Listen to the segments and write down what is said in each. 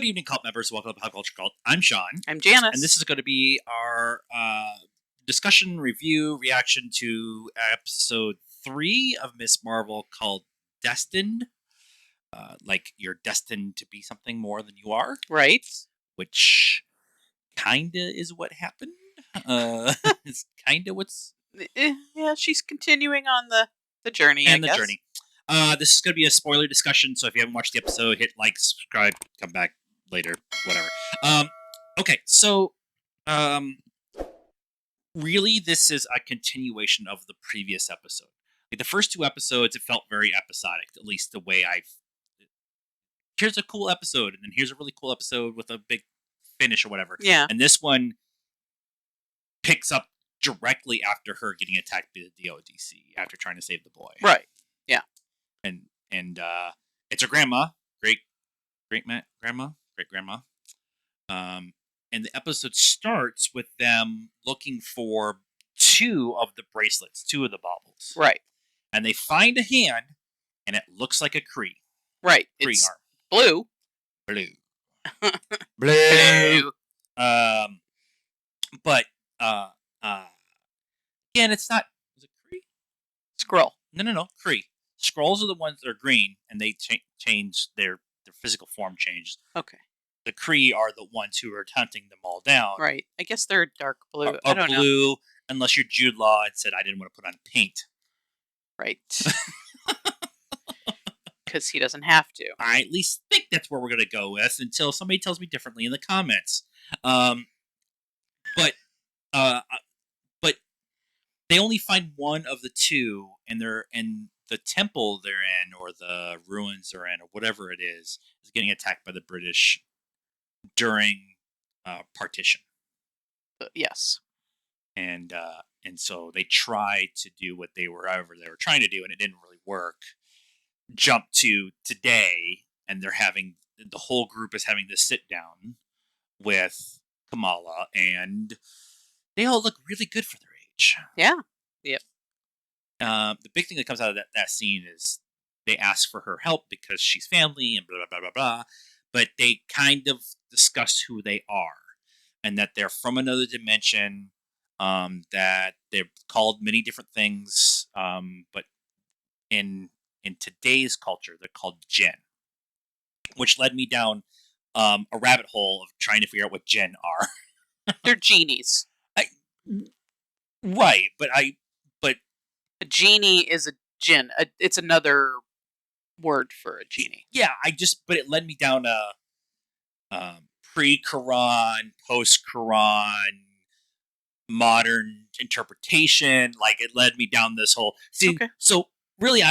evening, cult members. Welcome to Pop Culture Cult. I'm Sean. I'm Janice. And this is going to be our discussion, review, reaction to episode 3 of Miss Marvel called Destined. Like you're destined to be something more than you are. Right. Which kinda is what happened. It's kinda what's... Yeah, she's continuing on the journey, and I the guess. journey. This is going to be a spoiler discussion, so if you haven't watched the episode, hit like, subscribe, come back later, whatever. Okay, so really, this is a continuation of the previous episode. Like the first 2 episodes, it felt very episodic, at least the way here's a cool episode, and then here's a really cool episode with a big finish or whatever. Yeah. And this one picks up directly after her getting attacked by the DODC after trying to save the boy. Right. Yeah. And it's her grandma, great grandma. And the episode starts with them looking for 2 of the bracelets, 2 of the baubles. Right. And they find a hand, and it looks like a Kree. Right. Kree It's arm. blue. Blue. But again, it's not. Is it Kree? Skrull. No. Kree. Skrulls are the ones that are green, and they change their physical form changes. Okay. The Kree are the ones who are hunting them all down. Right. I guess they're dark blue. Or I don't know. blue, unless you're Jude Law and said I didn't want to put on paint. Right. Because he doesn't have to. I at least think that's where we're going to go with until somebody tells me differently in the comments. But they only find one of the 2, and they're in the temple they're in, or the ruins they're in, or whatever it is getting attacked by the British during partition. Yes. And so they try to do whatever they were trying to do, and it didn't really work. Jump to today, and the whole group is having this sit down with Kamala, and they all look really good for their age. Yeah. Yep. The big thing that comes out of that scene is they ask for her help because she's family and blah, blah, blah, blah, blah. But they kind of discuss who they are and that they're from another dimension, that they're called many different things. But in today's culture, they're called Jinn, which led me down a rabbit hole of trying to figure out what Jinn are. They're genies. Right, but a genie is a djinn. It's another word for a genie. Yeah, but it led me down a pre-Quran, post-Quran, modern interpretation. Like, it led me down this whole... See, okay. So really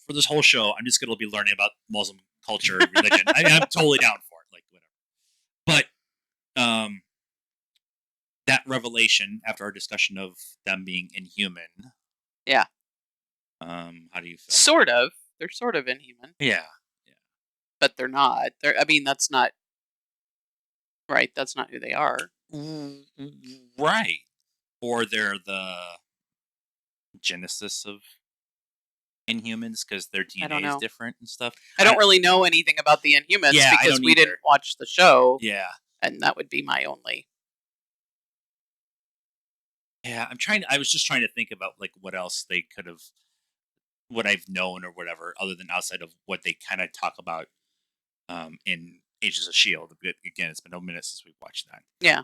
for this whole show, I'm just going to be learning about Muslim culture and religion. I'm totally down for it, like, whatever. But that revelation, after our discussion of them being inhuman... Yeah. How do you feel? Sort of. They're sort of inhuman. Yeah. But they're not. That's not... Right, that's not who they are. Right. Or they're the genesis of Inhumans because their DNA is different and stuff. I don't really know anything about the Inhumans because we didn't watch the show. Yeah. And that would be my only... Yeah, I was just trying to think about like what else they could have, what I've known or whatever, other than outside of what they kind of talk about in Agents of S.H.I.E.L.D. Again, it's been a minute since we've watched that. Yeah.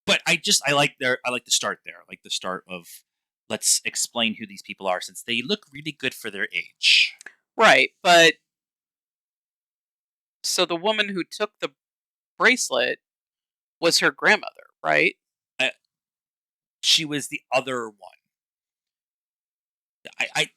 But I like the start there. I like the start of let's explain who these people are since they look really good for their age. Right, but so the woman who took the bracelet was her grandmother, right? She was the other one. I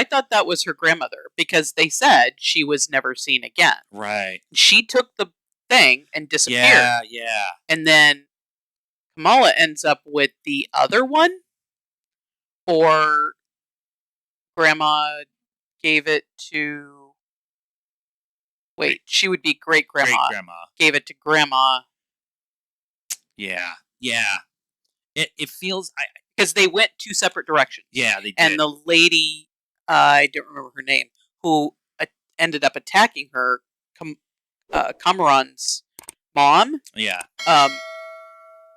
thought that was her grandmother because they said she was never seen again. Right. She took the thing and disappeared. Yeah. And then Kamala ends up with the other one, or Grandma gave it to... Wait, she would be great-grandma. Great-grandma. Gave it to Grandma. Yeah. It feels... Because they went 2 separate directions. Yeah, they did. And the lady, I don't remember her name, who ended up attacking her, Kamaran's mom, Yeah.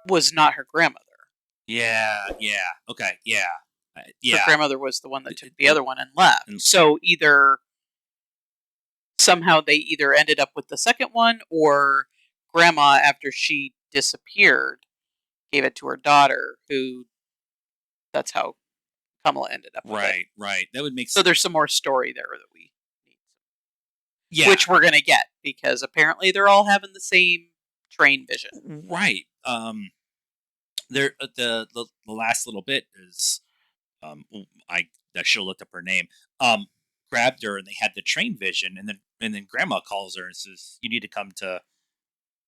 was not her grandmother. Yeah. Okay. Yeah. Her Yeah. grandmother was the one that took the other one and left. So either somehow they either ended up with the second one, or grandma, after she disappeared, gave it to her daughter, who that's how Kamala ended up with it. Right. That would make So sense. there's some more story there that we need, Yeah. which we're gonna get, because apparently they're all having the same train vision. Right. There. The last little bit is, I should have looked up her name. Grabbed her and they had the train vision, and then Grandma calls her and says, "You need to come to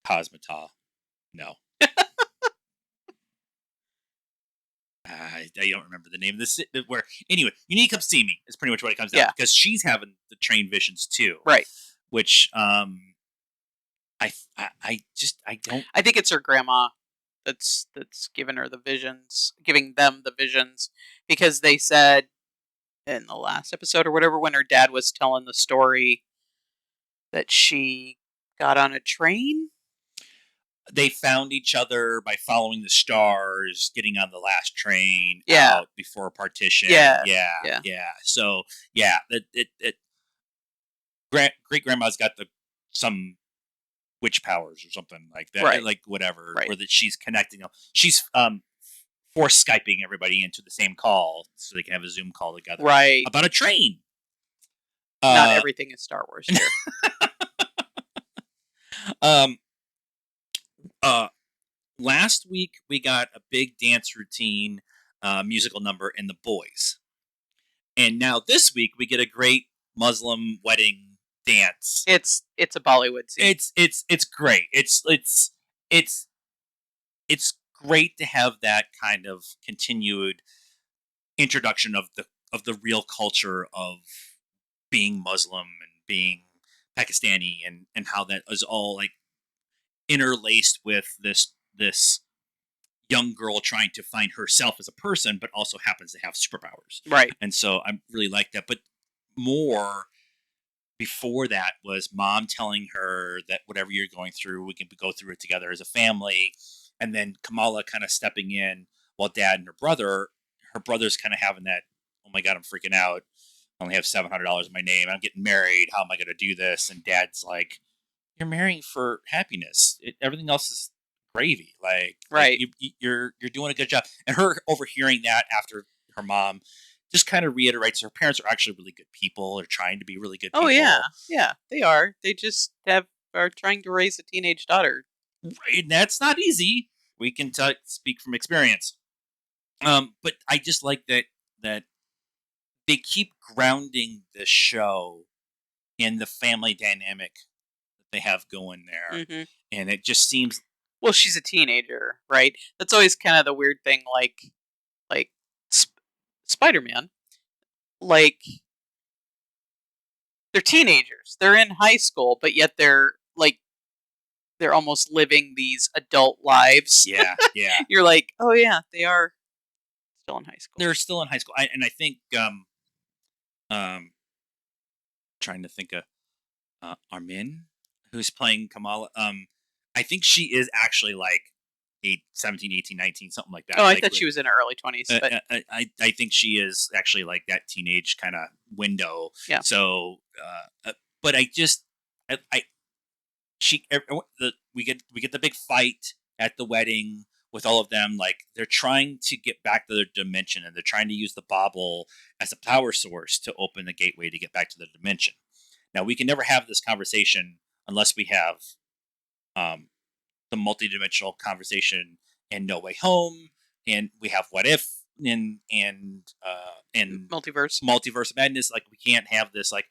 Cosmata." No. I don't remember the name of this. Where anyway, you need to come see me. Is pretty much what it comes down Yeah. to, because she's having the train visions too, Right. which I don't. I think it's her grandma that's giving her the visions, giving them the visions, because they said in the last episode or whatever, when her dad was telling the story, that she got on a train. They found each other by following the stars, getting on the last train Yeah. out before partition. Yeah. So yeah, great grandma's got some witch powers or something like that, Right. like whatever, Right. or that she's connecting them. She's force Skyping everybody into the same call so they can have a Zoom call together, Right. about a train. Not everything is Star Wars here. Last week we got a big dance routine, musical number in The Boys, and now this week we get a great Muslim wedding dance. It's a Bollywood scene. It's great. It's great to have that kind of continued introduction of the real culture of being Muslim and being Pakistani, and how that is all like interlaced with this young girl trying to find herself as a person, but also happens to have superpowers. Right. And so I really like that. But more before that was mom telling her that whatever you're going through, we can go through it together as a family. And then Kamala kind of stepping in while dad and her brother's kind of having that, oh my God, I'm freaking out. I only have $700 in my name. I'm getting married. How am I going to do this? And dad's like, you're marrying for happiness. Everything else is gravy. Right. You're doing a good job. And her overhearing that after her mom just kind of reiterates her parents are actually really good people. They're trying to be really good people. Oh yeah, they are. They just are trying to raise a teenage daughter. Right, and that's not easy. We can speak from experience. But I just like that they keep grounding the show in the family dynamic that they have going there, Mm-hmm. and it just seems. Well, she's a teenager, right? That's always kind of the weird thing, like Spider-Man. Like, they're teenagers. They're in high school, but yet they're almost living these adult lives. Yeah. You're like, oh yeah, they are still in high school. They're still in high school, and I think trying to think of Armin, who's playing Kamala. I think she is actually like 17, 18, 19, something like that. Oh, I like, thought she was in her early 20s. But I think she is actually like that teenage kind of window. Yeah. So, but I just, we get the big fight at the wedding with all of them. Like, they're trying to get back to their dimension, and they're trying to use the bauble as a power source to open the gateway to get back to the dimension. Now, we can never have this conversation unless we have the multidimensional conversation in No Way Home, and we have What If and Multiverse of Madness. Like, we can't have this like,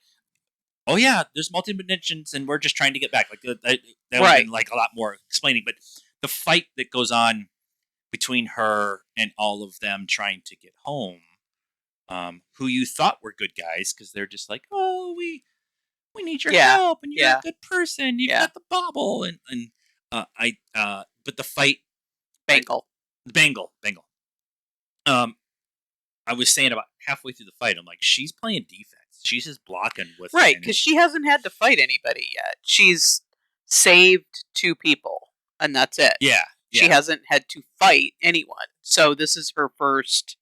oh yeah, there's multi-dimensions and we're just trying to get back. Like that would have been like a lot more explaining. But the fight that goes on between her and all of them trying to get home, who you thought were good guys, because they're just like, oh, we need your help, and you're a good person. You've got the bauble, and but the fight, Bangle. I was saying about halfway through the fight, I'm like, she's playing defense. She's just blocking with her Right, because energy. she hasn't had to fight anybody yet. She's saved 2 people, and that's it. Yeah, She yeah, hasn't had to fight anyone. So this is her first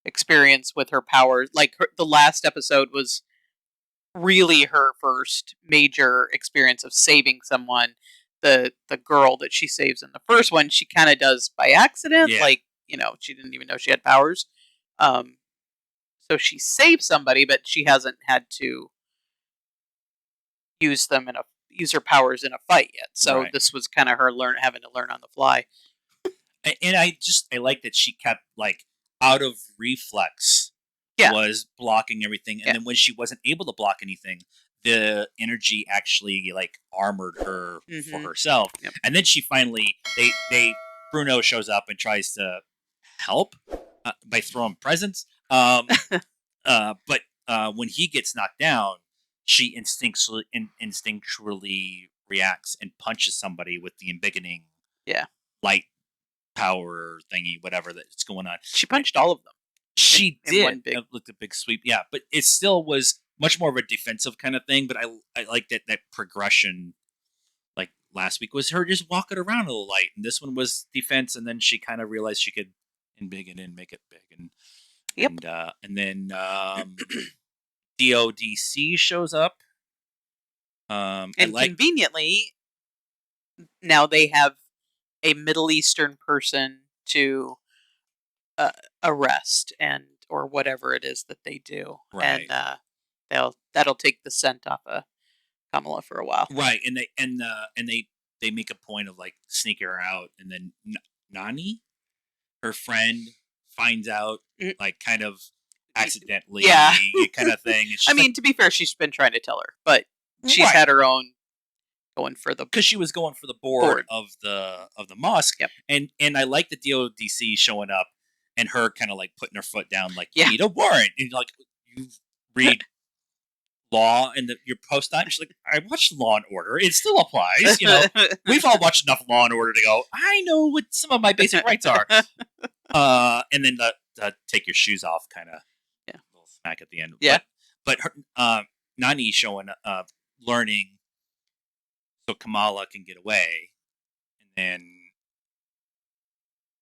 experience with her powers. Like the last episode was really her first major experience of saving someone. The girl that she saves in the first one, she kind of does by accident. yeah. Like, she didn't even know she had powers. Um, so she saved somebody, but she hasn't had to use her powers in a fight yet. So Right. this was kind of her having to learn on the fly. And I like that she kept like out of reflex Yeah. was blocking everything, and Yeah. then when she wasn't able to block anything, the energy actually like armored her for Mhm. herself. Yep. And then she finally they Bruno shows up and tries to help by throwing presents. But when he gets knocked down, she instinctually reacts and punches somebody with the embiggening Yeah. light power thingy, whatever that's going on. She punched all of them. She in did. one big- It looked a big sweep, yeah, but it still was much more of a defensive kind of thing. But I like that progression. Like last week was her just walking around a little light, and this one was defense, and then she kind of realized she could embiggen it and make it big, Yep. and then DODC shows up. And conveniently, now they have a Middle Eastern person to arrest or whatever it is that they do, Right. and that'll take the scent off of Kamala for a while. Right, and they make a point of like sneaking her out, and then Nani, her friend, finds out Mm. like kind of accidentally, Yeah. kind of thing. I mean, to be fair, she's been trying to tell her, but she's Right. had her own going for the because she was going for the board of the mosque, Yep. and I like the DODC showing up and her kind of like putting her foot down, like Yeah. you need a warrant, and like you read law and your post on. She's like, I watched Law and Order; it still applies, We've all watched enough Law and Order to go, I know what some of my basic rights are. And then the take your shoes off kind of little smack at the end. Yeah. But her, Nani showing learning so Kamala can get away, and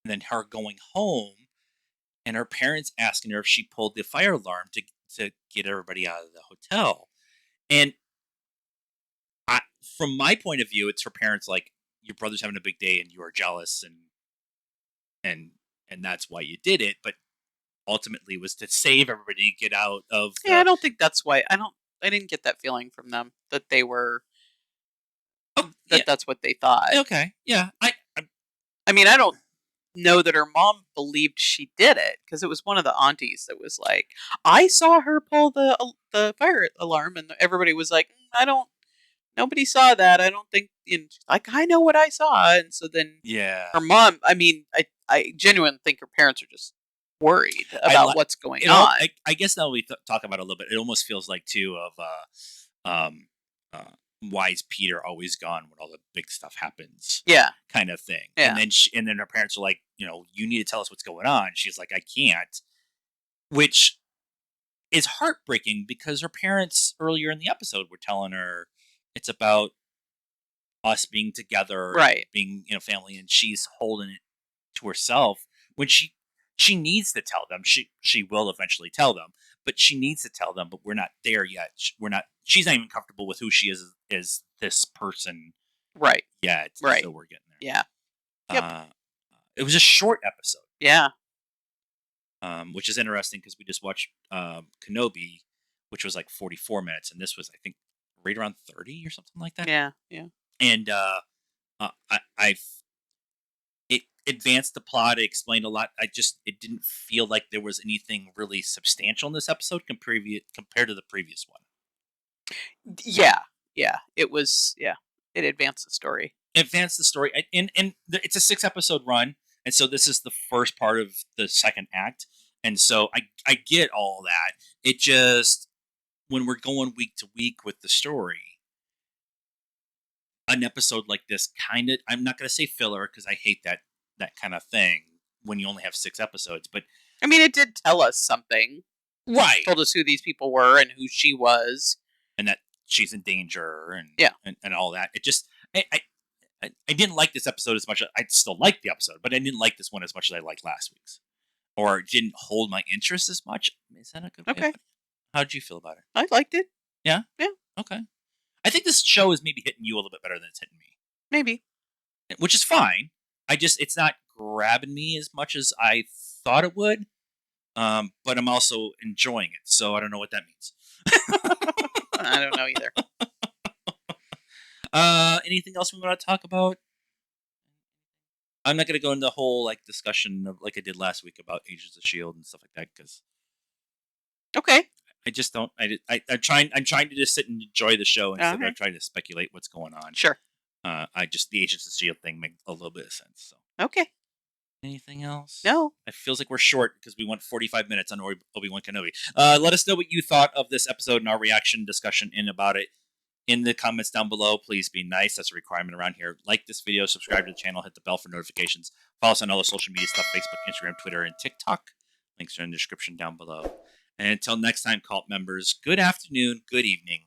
then her going home and her parents asking her if she pulled the fire alarm to get everybody out of the hotel. And from my point of view, it's her parents like, your brother's having a big day and you are jealous, and that's why you did it. But ultimately, it was to save everybody, get out of. Yeah, I don't think that's why. I didn't get that feeling from them that they were. Oh, yeah. That's what they thought. Okay, yeah. I mean, I don't know that her mom believed she did it because it was one of the aunties that was like, "I saw her pull the fire alarm," and everybody was like, "I don't. Nobody saw that. I don't think." Like, I know what I saw, and so then Yeah. her mom. I mean, I genuinely think her parents are just worried about what's going on. I guess now we talk about it a little bit. It almost feels like too of why is Peter always gone when all the big stuff happens? Yeah, kind of thing. Yeah. And then her parents are like, you need to tell us what's going on. She's like, I can't, which is heartbreaking because her parents earlier in the episode were telling her it's about us being together, Right. being family, and she's holding it to herself when she needs to tell them. She will eventually tell them, but she needs to tell them. But we're not there yet. We're not. She's not even comfortable with who she is this person right. yet. Right. So we're getting there. Yeah. Yep. It was a short episode. Yeah. Which is interesting because we just watched Kenobi, which was like 44 minutes, and this was, I think, right around 30 or something like that. Yeah. Yeah. And it advanced the plot. It explained a lot. It didn't feel like there was anything really substantial in this episode compared to the previous one. Yeah. Yeah. It was. Yeah. It advanced the story. Advanced the story, and it's a 6-episode run, and so this is the first part of the second act, and so I get all that. It just, when we're going week to week with the story, an episode like this kind of, I'm not going to say filler because I hate that kind of thing when you only have 6 episodes, but I mean, it did tell us something. Right. Told us who these people were and who she was. And that she's in danger and Yeah. and all that. It just I didn't like this episode as much. I still like the episode, but I didn't like this one as much as I liked last week's, or it didn't hold my interest as much. Is that a good way? Okay. How did you feel about it? I liked it. Yeah. Yeah. Okay. I think this show is maybe hitting you a little bit better than it's hitting me, Maybe. which is fine. It's not grabbing me as much as I thought it would. But I'm also enjoying it, so I don't know what that means. I don't know either. Anything else we want to talk about? I'm not going to go into the whole like discussion of like I did last week about Agents of Shield and stuff like that because Okay. I just don't. I'm trying to just sit and enjoy the show instead Okay. of trying to speculate what's going on. Sure. I just the Agents of Shield thing makes a little bit of sense. So Okay. anything else? No. It feels like we're short because we went 45 minutes on Obi-Wan Kenobi. Let us know what you thought of this episode and our reaction discussion about it in the comments down below. Please be nice. That's a requirement around here. Like this video, subscribe to the channel, hit the bell for notifications. Follow us on all the social media stuff, Facebook, Instagram, Twitter, and TikTok. Links are in the description down below. And until next time, cult members, good afternoon, good evening,